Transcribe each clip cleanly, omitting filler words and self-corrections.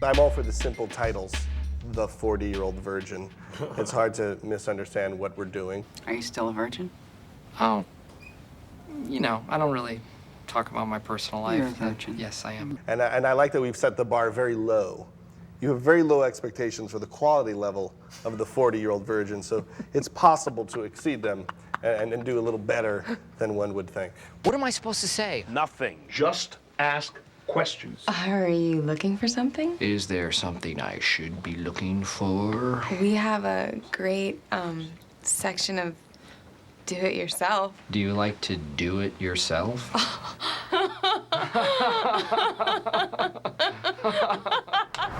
I'm all for the simple titles. The 40-Year-Old Virgin. It's hard to misunderstand what we're doing. Are you still a virgin? Oh, you know, I don't really talk about my personal life. You're a virgin. Yes, I am. And I like that we've set the bar very low. You have very low expectations for the quality level of the 40-Year-Old Virgin, so it's possible to exceed them and do a little better than one would think. What am I supposed to say? Nothing. Just ask questions. Are you looking for something? Is there something I should be looking for? We have a great section of do-it-yourself. Do you like to do it yourself?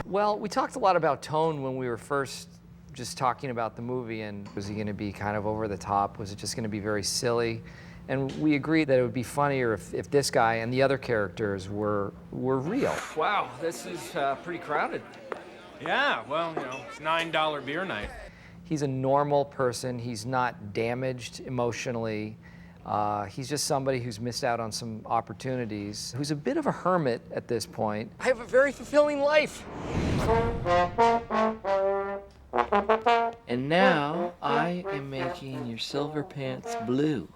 Well, we talked a lot about tone when we were first just talking about the movie, and was he going to be kind of over the top? Was it just going to be very silly? And we agreed that it would be funnier if this guy and the other characters were real. Wow, this is pretty crowded. Yeah, well, you know, it's $9 beer night. He's a normal person. He's not damaged emotionally. He's just somebody who's missed out on some opportunities, who's a bit of a hermit at this point. I have a very fulfilling life. And now I am making your silver pants blue.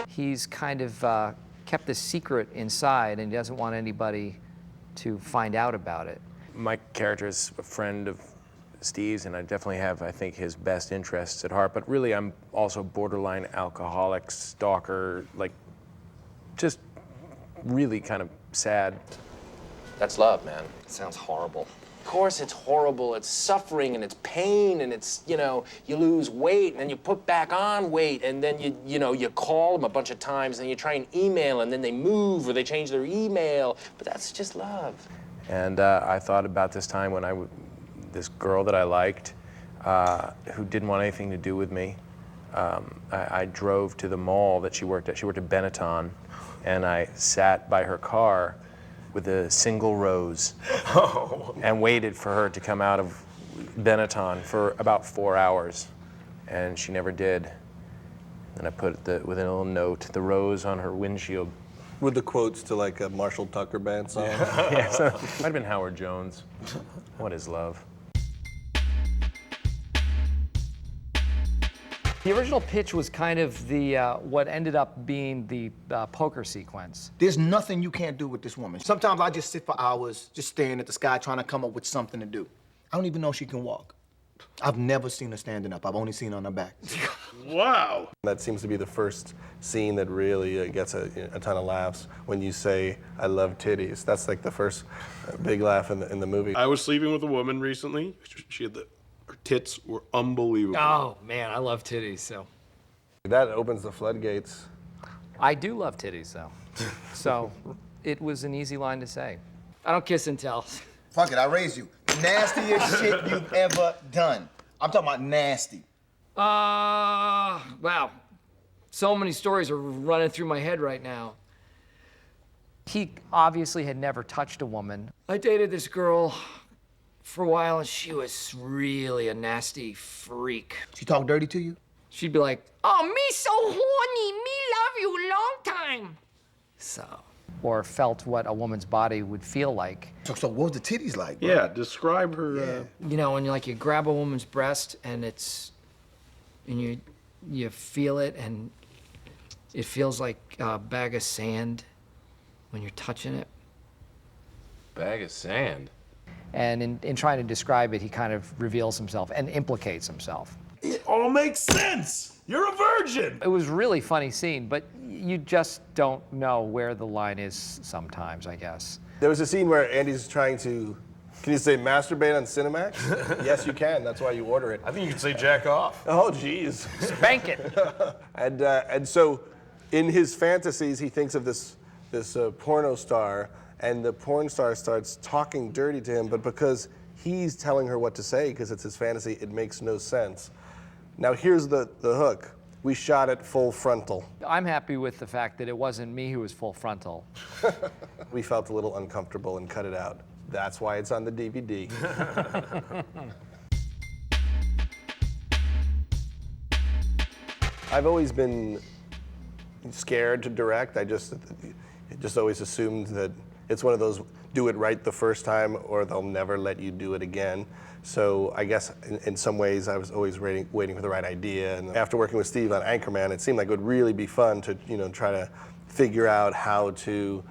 He's kind of kept this secret inside, and he doesn't want anybody to find out about it. My character is a friend of Steve's, and I definitely have, I think, his best interests at heart. But really, I'm also borderline alcoholic, stalker, like, just really kind of sad. That's love, man. It sounds horrible. Of course it's horrible. It's suffering and it's pain and it's, you know, you lose weight and then you put back on weight and then you call them a bunch of times and you try and email and then they move or they change their email. But that's just love. And I thought about this time when this girl that I liked, who didn't want anything to do with me, I drove to the mall that she worked at. She worked at Benetton, and I sat by her car with a single rose and waited for her to come out of Benetton for about 4 hours, and she never did. And I put with a little note, the rose on her windshield. With the quotes to like a Marshall Tucker band song. Yeah, so, might have been Howard Jones. What is love? The original pitch was kind of the what ended up being the poker sequence. There's nothing you can't do with this woman. Sometimes I just sit for hours just staring at the sky trying to come up with something to do. I don't even know she can walk. I've never seen her standing up. I've only seen her on her back. Wow. That seems to be the first scene that really gets a ton of laughs when you say, "I love titties." That's like the first big laugh in the movie. I was sleeping with a woman recently. She had her tits were unbelievable. Oh, man, I love titties, so. That opens the floodgates. I do love titties, though. So it was an easy line to say. I don't kiss and tell. Fuck it, I raised you. Nastiest shit you've ever done. I'm talking about nasty. Wow. So many stories are running through my head right now. He obviously had never touched a woman. I dated this girl for a while, and she was really a nasty freak. She talk dirty to you? She'd be like, "Oh, me so horny, me love you long time." So. Or felt what a woman's body would feel like. So what was the titties like, bro? Yeah, describe her. You know, when you grab a woman's breast and you feel it, and it feels like a bag of sand when you're touching it. Bag of sand. And in trying to describe it, he kind of reveals himself and implicates himself. It all makes sense. You're a virgin. It was a really funny scene, but you just don't know where the line is sometimes, I guess. There was a scene where Andy's trying to, can you say masturbate on Cinemax? Yes, you can. That's why you order it. I think you could say jack off. Oh, geez. Spank it. And so in his fantasies, he thinks of this porno star, and the porn star starts talking dirty to him, but because he's telling her what to say, because it's his fantasy, it makes no sense. Now here's the hook. We shot it full frontal. I'm happy with the fact that it wasn't me who was full frontal. We felt a little uncomfortable and cut it out. That's why it's on the DVD. I've always been scared to direct. just always assumed that it's one of those do it right the first time or they'll never let you do it again. So I guess in some ways I was always waiting for the right idea. And after working with Steve on Anchorman, it seemed like it would really be fun to try to figure out how to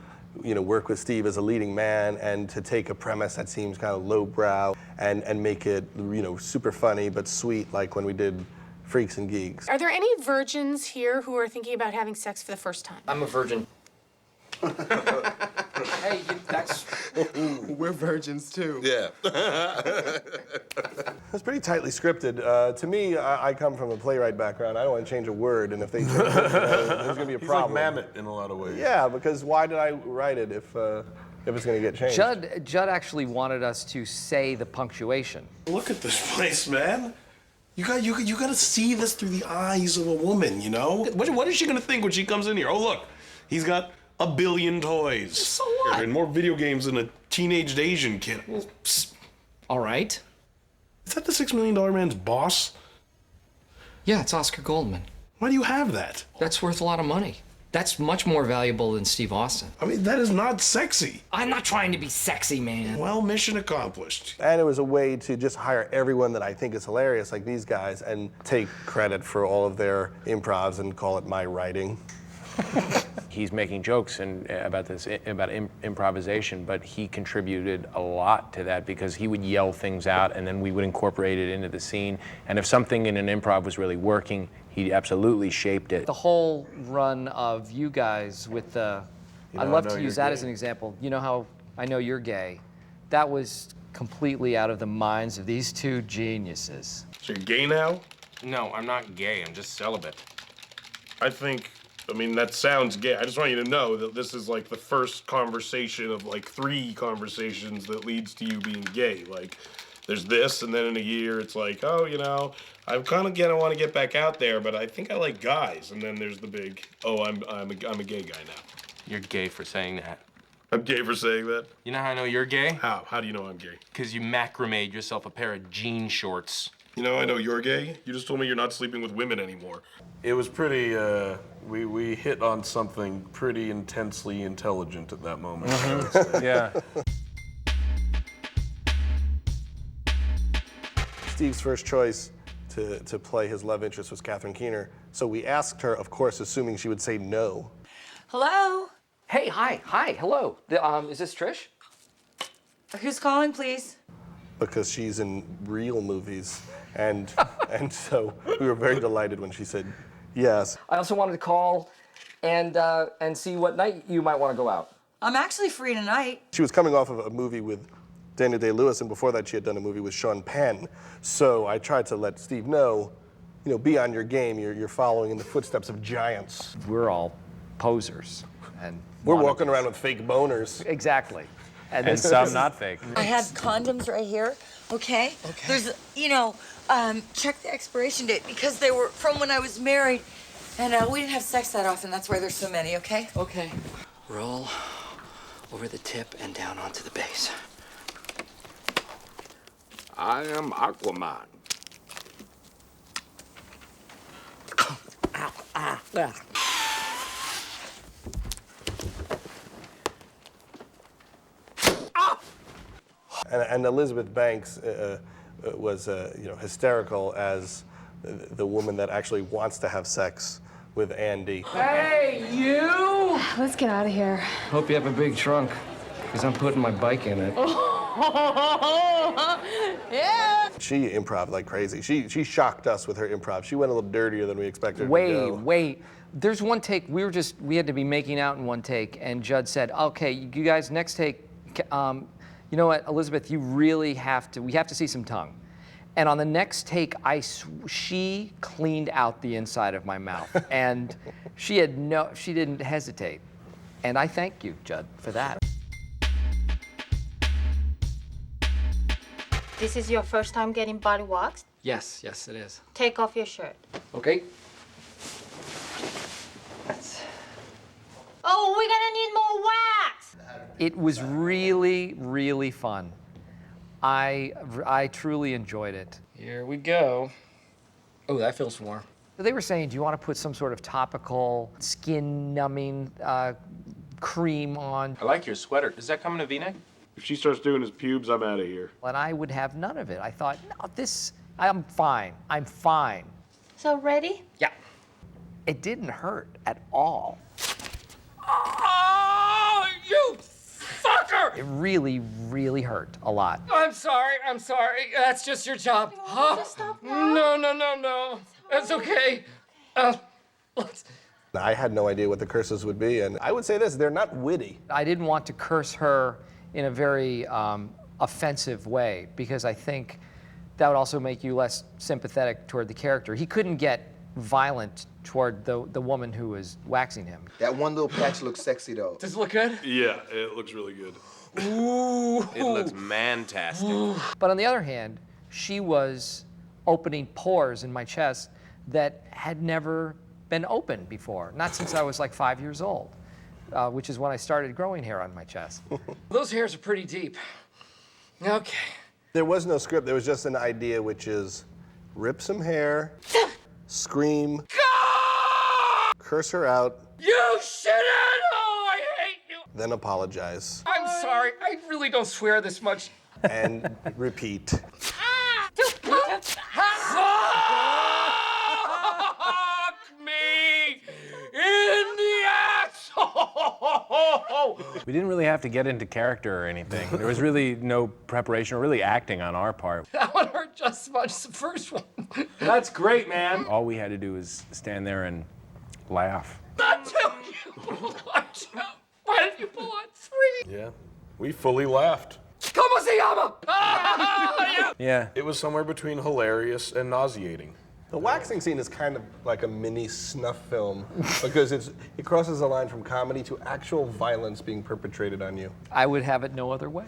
work with Steve as a leading man and to take a premise that seems kind of lowbrow and make it super funny but sweet, like when we did Freaks and Geeks. Are there any virgins here who are thinking about having sex for the first time? I'm a virgin. Hey, that's... We're virgins too. Yeah. It's pretty tightly scripted. To me, I come from a playwright background. I don't want to change a word, and if they change it, there's going to be a He's problem. like Mamet in a lot of ways. Yeah, because why did I write it if it's going to get changed? Judd actually wanted us to say the punctuation. Look at this place, man. You got to see this through the eyes of a woman, you know? What is she going to think when she comes in here? Oh, look, he's got a billion toys. So what? And more video games than a teenaged Asian kid. Well, All right. is that the $6 Million Man's boss? Yeah, it's Oscar Goldman. Why do you have that? That's worth a lot of money. That's much more valuable than Steve Austin. I mean, that is not sexy. I'm not trying to be sexy, man. Well, mission accomplished. And it was a way to just hire everyone that I think is hilarious, like these guys, and take credit for all of their improvs and call it my writing. He's making jokes about improvisation, but he contributed a lot to that because he would yell things out and then we would incorporate it into the scene. And if something in an improv was really working, he absolutely shaped it. The whole run of you guys with the, I love to use that as an example. You know how I know you're gay? That was completely out of the minds of these two geniuses. So you're gay now? No, I'm not gay. I'm just celibate. I mean, that sounds gay. I just want you to know that this is like the first conversation of like 3 conversations that leads to you being gay. Like, there's this, and then in a year it's like, oh, I kind of want to get back out there, but I think I like guys. And then there's the big, oh, I'm a gay guy now. You're gay for saying that. I'm gay for saying that. You know how I know you're gay? How? How do you know I'm gay? Because you macrameed yourself a pair of jean shorts. You know, I know you're gay. You just told me you're not sleeping with women anymore. It was pretty, we hit on something pretty intensely intelligent at that moment. Yeah. Steve's first choice to play his love interest was Catherine Keener, so we asked her, of course, assuming she would say no. Hello? Hey, hi, hello. Is this Trish? Who's calling, please? Because she's in real movies, and so we were very delighted when she said yes. I also wanted to call and see what night you might want to go out. I'm actually free tonight. She was coming off of a movie with Daniel Day-Lewis, and before that she had done a movie with Sean Penn. So I tried to let Steve know, be on your game. You're following in the footsteps of giants. We're all posers. And we're walking around with fake boners. Exactly. And some not fake. I have condoms right here, okay? There's, check the expiration date because they were from when I was married, and we didn't have sex that often. That's why there's so many, okay? Okay. Roll over the tip and down onto the base. I am Aquaman. And Elizabeth Banks was, hysterical as the woman that actually wants to have sex with Andy. Hey, you! Let's get out of here. Hope you have a big trunk, because I'm putting my bike in it. Yeah. She improv like crazy. She shocked us with her improv. She went a little dirtier than we expected her to go. Wait. There's one take, we had to be making out in one take, and Judd said, okay, you guys, next take, you know what, Elizabeth, we have to see some tongue. And on the next take, she cleaned out the inside of my mouth. And she didn't hesitate. And I thank you, Judd, for that. This is your first time getting body waxed? Yes, it is. Take off your shirt. Okay. Oh, we're gonna need more wax! It was really, really fun. I truly enjoyed it. Here we go. Oh, that feels warm. They were saying, do you want to put some sort of topical, skin-numbing cream on. I like your sweater. Does that come in a V-neck? If she starts doing his pubes, I'm out of here. And I would have none of it. I thought, no, I'm fine. I'm fine. So ready? Yeah. It didn't hurt at all. Oh, you fucker! It really, really hurt a lot. I'm sorry. That's just your job. Huh? No. That's okay. Let's. I had no idea what the curses would be, and I would say this, they're not witty. I didn't want to curse her in a very offensive way because I think that would also make you less sympathetic toward the character. He couldn't get violent toward the woman who was waxing him. That one little patch looks sexy, though. Does it look good? Yeah, it looks really good. Ooh. It looks man-tastic. But on the other hand, she was opening pores in my chest that had never been opened before, not since I was like 5 years old, which is when I started growing hair on my chest. Those hairs are pretty deep. Okay. There was no script, there was just an idea, which is rip some hair, scream, curse her out, You shouldn't! Oh, I hate you! then apologize, I'm sorry. I really don't swear this much. and repeat. Fuck me in the asshole! We didn't really have to get into character or anything. There was really no preparation or really acting on our part. That one hurt just as much as the first one. That's great, man. All we had to do was stand there and laugh. Not two! Why did you pull on three? Yeah, we fully laughed. Como se llama? Yeah. It was somewhere between hilarious and nauseating. The waxing scene is kind of like a mini snuff film because it crosses the line from comedy to actual violence being perpetrated on you. I would have it no other way.